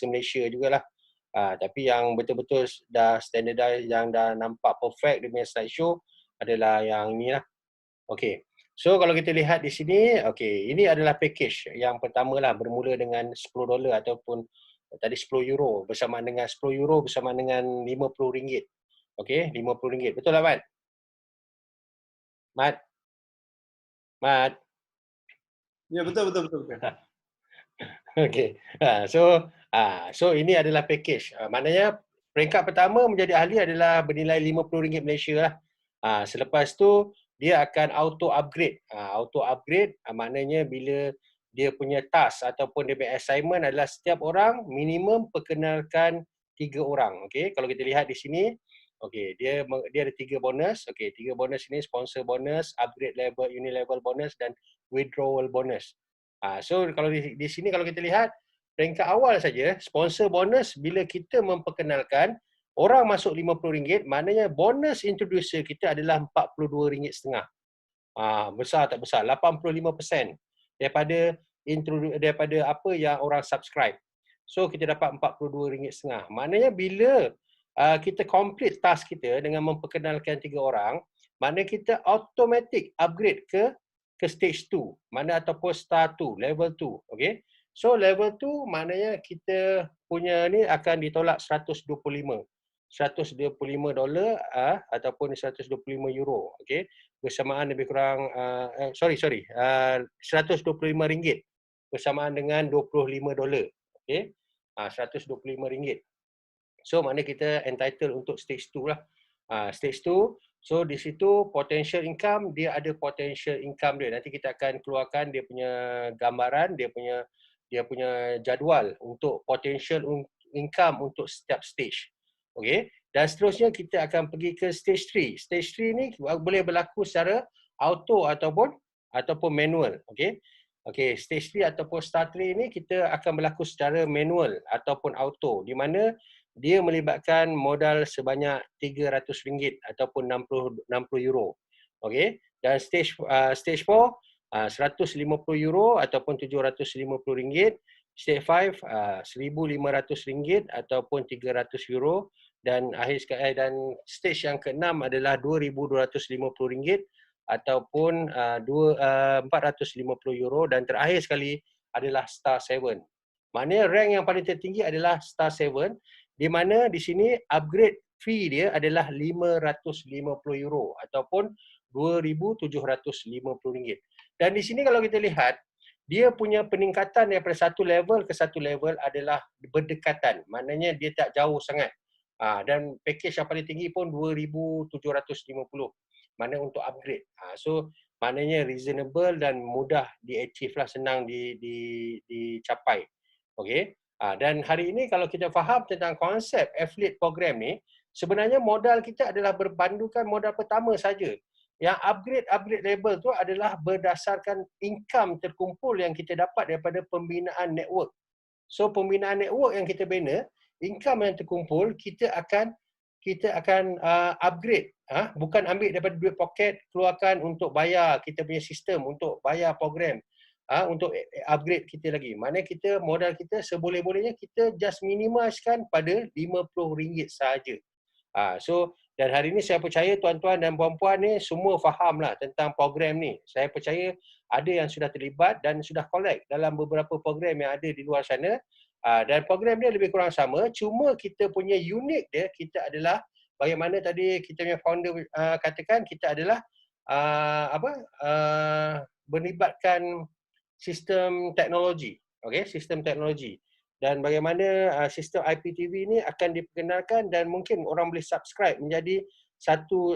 Malaysia jugalah. Tapi yang betul-betul dah standardized, yang dah nampak perfect dia punya slideshow adalah yang inilah. Okey. So kalau kita lihat di sini, okey, ini adalah package yang pertama lah, bermula dengan $10 ataupun tadi €10 bersamaan dengan €10 bersamaan dengan RM50. Okey, RM50. Betul tak, Mat? Mat? Mat? Ya, betul, betul, betul, betul. Okey. So ini adalah package. Maknanya peringkat pertama menjadi ahli adalah bernilai RM50 Malaysia lah. Selepas tu dia akan auto upgrade. Auto upgrade maknanya bila dia punya task ataupun dia punya assignment adalah setiap orang minimum perkenalkan 3 orang. Okey, kalau kita lihat di sini, okey, dia ada 3 bonus. Okey, 3 bonus ini sponsor bonus, upgrade level, uni level bonus dan withdrawal bonus. So kalau di sini kalau kita lihat peringkat awal saja sponsor bonus, bila kita memperkenalkan orang masuk RM50, maknanya bonus introducer kita adalah RM42.5. Besar tak besar? 85% daripada daripada apa yang orang subscribe. So kita dapat RM42.5. Maknanya bila kita complete task kita dengan memperkenalkan 3 orang, maknanya kita automatic upgrade ke stage 2, mana ataupun star 2, level 2, okey. So level 2 maknanya kita punya ni akan ditolak 125. $125 ataupun €125, okey. Bersamaan lebih kurang RM125 bersamaan dengan $25, okey. RM125. So maknanya kita entitled untuk stage 2 lah. Stage 2, so di situ potential income, dia ada potential income dia. Nanti kita akan keluarkan dia punya gambaran, dia punya jadual untuk potential income untuk setiap stage. Okey. Dan seterusnya kita akan pergi ke stage 3. Stage 3 ni boleh berlaku secara auto ataupun manual. Okey. Okey, stage 3 ataupun star 3 ni kita akan berlaku secara manual ataupun auto, di mana dia melibatkan modal sebanyak RM300 ataupun €60. Okey. Dan stage 4 €150 ataupun €750. Stage 5 RM1,500 ataupun €300, dan dan stage yang keenam adalah RM2,250 ataupun €450, dan terakhir sekali adalah star 7. Maknanya rank yang paling tertinggi adalah star 7, di mana di sini upgrade fee dia adalah €550 ataupun RM2,750. Dan di sini kalau kita lihat, dia punya peningkatan daripada satu level ke satu level adalah berdekatan. Maknanya dia tak jauh sangat. Dan package yang paling tinggi pun RM2,750. Mana untuk upgrade. So maknanya reasonable dan mudah di-achieve lah, senang dicapai. Okey. Dan hari ini kalau kita faham tentang konsep affiliate program ni, sebenarnya modal kita adalah berpandukan modal pertama saja. Yang upgrade level tu adalah berdasarkan income terkumpul yang kita dapat daripada pembinaan network. So pembinaan network yang kita bina, income yang terkumpul, kita akan upgrade. Bukan ambil daripada duit poket, keluarkan untuk bayar kita punya sistem, untuk bayar program, untuk upgrade kita lagi. Maknanya kita, modal kita seboleh-bolehnya kita just minimizekan pada RM50 sahaja. So dan hari ini saya percaya tuan-tuan dan puan-puan ni semua fahamlah tentang program ni. Saya percaya ada yang sudah terlibat dan sudah collect dalam beberapa program yang ada di luar sana. Dan program dia lebih kurang sama, cuma kita punya unik dia, kita adalah bagaimana tadi kita punya founder katakan, kita adalah melibatkan sistem teknologi. Okey, sistem teknologi. Dan bagaimana sistem IPTV ni akan diperkenalkan dan mungkin orang boleh subscribe menjadi satu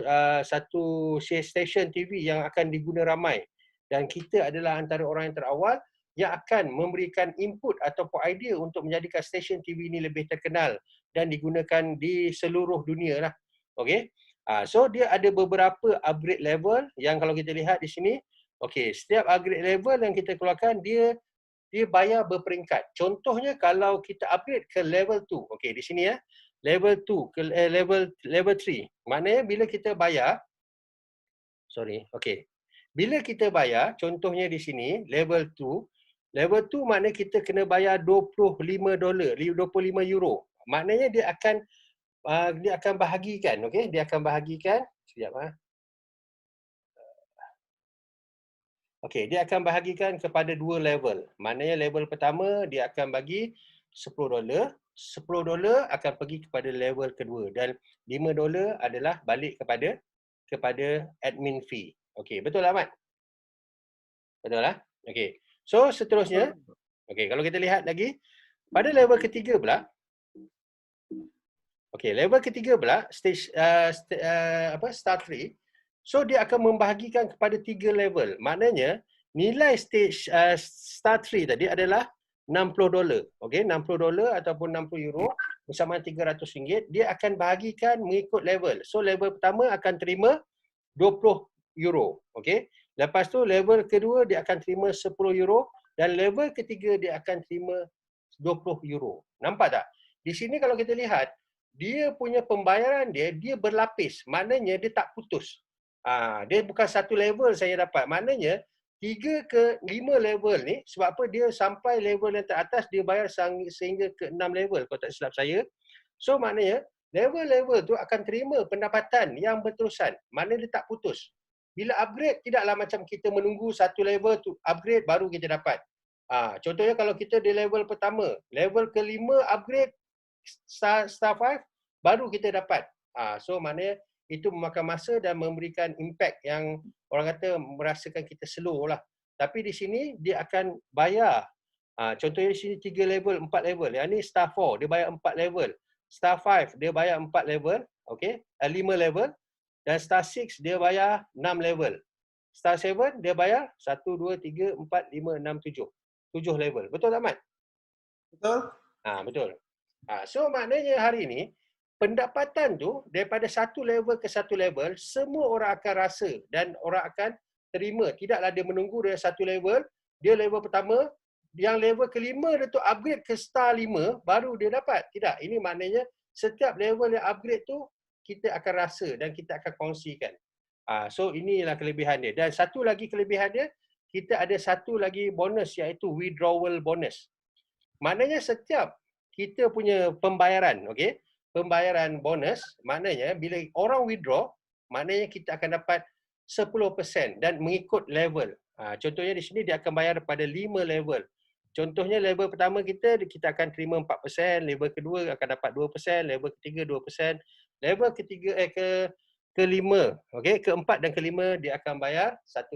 stesen TV yang akan diguna ramai. Dan kita adalah antara orang yang terawal yang akan memberikan input ataupun idea untuk menjadikan stesen TV ini lebih terkenal dan digunakan di seluruh dunia lah. Okey. So dia ada beberapa upgrade level yang kalau kita lihat di sini, okey, setiap upgrade level yang kita keluarkan dia bayar berperingkat. Contohnya kalau kita upgrade ke level 2. Okey, di sini level 2 ke level 3. Maknanya bila kita bayar, Bila kita bayar, contohnya di sini level 2, Level 2 maknanya kita kena bayar $25, €25. Maknanya dia akan bahagikan, okey? Dia akan bahagikan, sekejap Okey, dia akan bahagikan kepada dua level. Maknanya level pertama dia akan bagi $10, $10 akan pergi kepada level kedua dan $5 adalah balik kepada admin fee. Okey, betul Ahmad? Betul lah? Okey. So seterusnya, okey, kalau kita lihat lagi pada level ketiga pula, okey, level ketiga pula stage star 3. So dia akan membahagikan kepada 3 level. Maknanya nilai stage star 3 tadi adalah $60. Okey, $60 ataupun €60 bersama RM300. Dia akan bahagikan mengikut level. So level pertama akan terima €20. Okey. Lepas tu level kedua dia akan terima €10 dan level ketiga dia akan terima €20. Nampak tak? Di sini kalau kita lihat, dia punya pembayaran dia berlapis. Maknanya dia tak putus. Dia bukan satu level saya dapat. Maknanya 3 ke 5 level ni, sebab apa dia sampai level yang teratas dia bayar sehingga ke 6 level kalau tak silap saya. So maknanya level-level tu akan terima pendapatan yang berterusan. Maknanya dia tak putus. Bila upgrade, tidaklah macam kita menunggu satu level tu upgrade baru kita dapat. Contohnya kalau kita di level pertama, level kelima upgrade star 5, baru kita dapat. So maknanya itu memakan masa dan memberikan impact yang orang kata merasakan kita slow lah. Tapi di sini dia akan bayar. Contohnya di sini 3 level, 4 level. Yang ni star 4, dia bayar 4 level. Star 5 dia bayar 4 level, okey, 5 level dan star 6 dia bayar 6 level. Star 7 dia bayar 1 2 3 4 5 6 7. 7 level. Betul tak Mat? Betul? Betul. So maknanya hari ini pendapatan tu daripada satu level ke satu level semua orang akan rasa dan orang akan terima. Tidaklah dia menunggu dari satu level, dia level pertama, yang level kelima dia tu upgrade ke star 5 baru dia dapat. Tidak, ini maknanya setiap level yang upgrade tu kita akan rasa dan kita akan kongsikan. So inilah kelebihan dia. Dan satu lagi kelebihan dia, kita ada satu lagi bonus iaitu withdrawal bonus. Maknanya setiap kita punya pembayaran, okey, pembayaran bonus, maknanya bila orang withdraw, maknanya kita akan dapat 10% dan mengikut level. Contohnya di sini dia akan bayar pada 5 level. Contohnya level pertama kita akan terima 4%, level kedua akan dapat 2%, level ketiga 2%, level ketiga kelima, okey, keempat dan kelima dia akan bayar 1%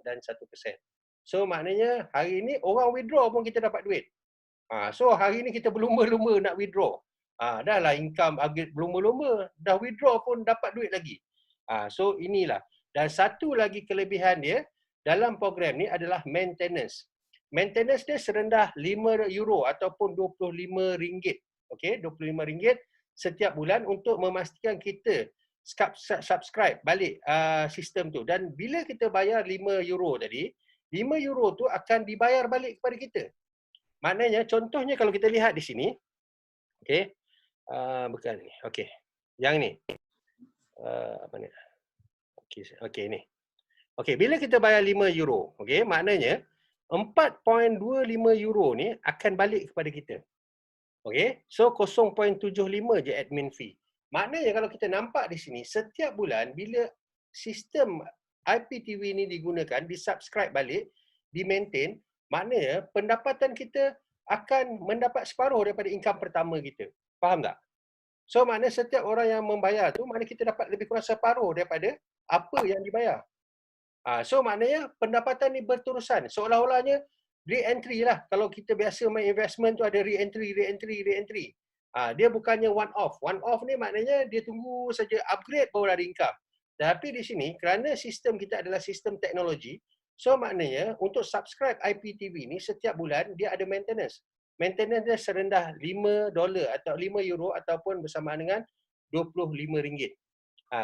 dan 1%. So maknanya hari ini orang withdraw pun kita dapat duit. So hari ni kita berlumba-lumba nak withdraw. Dah lah income upgrade berlumba-lumba, dah withdraw pun dapat duit lagi. So inilah. Dan satu lagi kelebihan dia dalam program ni adalah maintenance. Maintenance dia serendah €5 ataupun RM25. Okey, RM25 setiap bulan untuk memastikan kita subscribe balik sistem tu. Dan bila kita bayar €5 tadi, €5 tu akan dibayar balik kepada kita. Maknanya contohnya kalau kita lihat di sini, okey, bukan ni, okey, yang ni, apa ni, okey ni. Okey, bila kita bayar €5, okey, maknanya €4.25 ni akan balik kepada kita. Okey, so 0.75 je admin fee. Maknanya kalau kita nampak di sini, setiap bulan bila sistem IPTV ni digunakan, disubscribe balik, di-maintain, maknanya pendapatan kita akan mendapat separuh daripada income pertama kita. Faham tak? So maknanya setiap orang yang membayar tu, maknanya kita dapat lebih kurang separuh daripada apa yang dibayar. So maknanya pendapatan ni berterusan. Seolah-olahnya re-entry lah. Kalau kita biasa main investment tu ada re-entry. Dia bukannya one off. One off ni maknanya dia tunggu saja upgrade baru ada income. Tapi di sini kerana sistem kita adalah sistem teknologi, so maknanya untuk subscribe IPTV ni setiap bulan dia ada maintenance. Maintenance dia serendah $5 atau €5 ataupun bersamaan dengan RM25.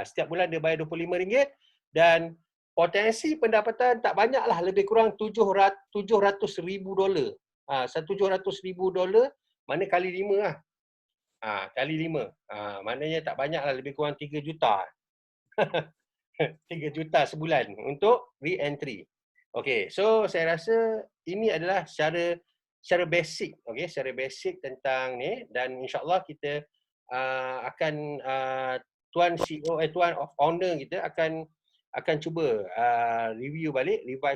Setiap bulan dia bayar RM25 dan potensi pendapatan tak banyaklah, lebih kurang $700,000. $700,000 mana kali 5 lah. Kali 5. Maknanya tak banyaklah, lebih kurang 3 juta. 3 juta sebulan untuk re-entry. Okey, so saya rasa ini adalah secara basic, okey, secara basic tentang ni, dan insya-Allah kita akan tuan CEO tuan owner kita akan cuba review balik, revise